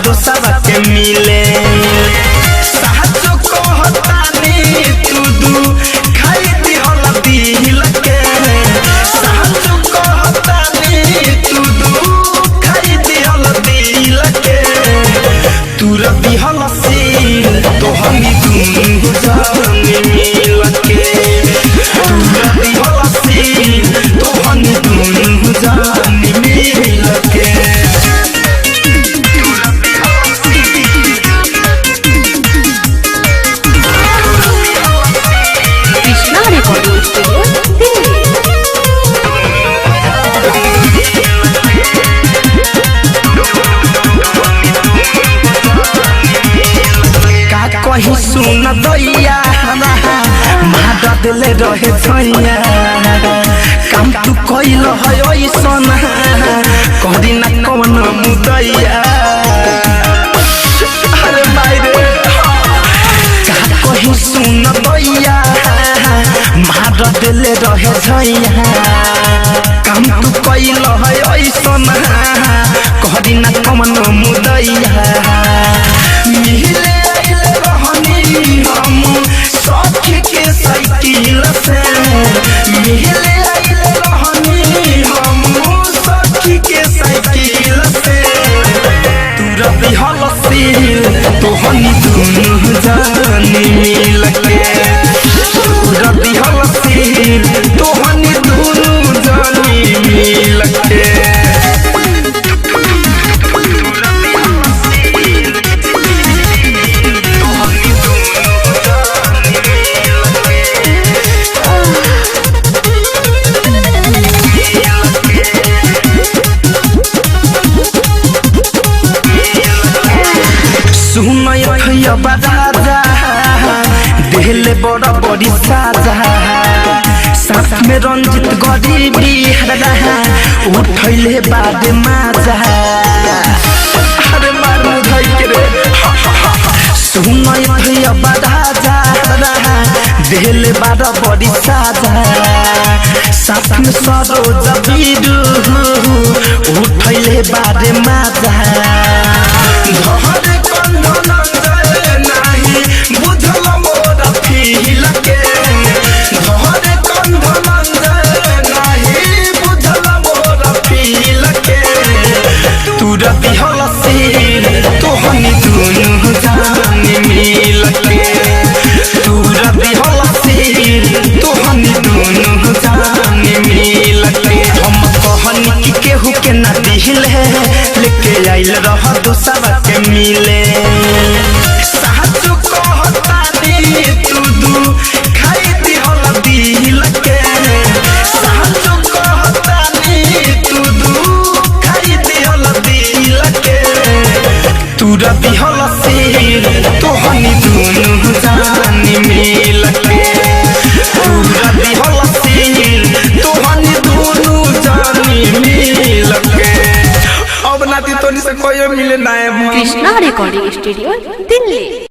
दोसर के मिले साचो कहतानी तू दू खाई दिहल दिल के साचो कहतानी तू दू खाई दिहल दिल के तू रबी हल सील तो हम दुनु जाने मिल के तू रबी हल सील तो हम दुनु जाने मिल के कहीं सुन दैया मार दिले रहे छैया काम तू कइल है ऐसन करी ना कौन मुदैया अरे मायरे कहीं सुन दैया मार दिले रहे छैया काम तू कइल है ऐसन करी ना कौन मुदैया मिले हम सखी के साइकिल से मिले रहनी हम सखी के साइकिल से तू रबी हल सील तो हम दुनु जानी मिल के तू रबी हल सील तो हम दुनु जानी मिल के देहले बड़ा बड़ी साजा साथ में रंजित गरीबी उठैले बाद माजा अरे मार मुझाई के रे सुनय भैया बड़ा देहले बड़ा बड़ी साजा साथ में सरोज बीडू उठैले बाद माजा रबी हल सील तो हम दुनु जाने मिल के तू रबी हल सील तो हम दुनु जाने मिल के हम कहनी कि केहू के ना दिल है लेके आइल रह दोसर के मिले साचो कहतानी तू दू खाई दिहल दिल के साचो कहतानी तू दू खाई दिहल दिल के तू रबी हल सील तो हम दुनु जानी मिल के तू रबी हल सील तो हम दुनु जानी मिल के अब नाती तोनी से कोई मिले ना है कृष्णा रिकॉर्डिंग स्टूडियो दिल्ली।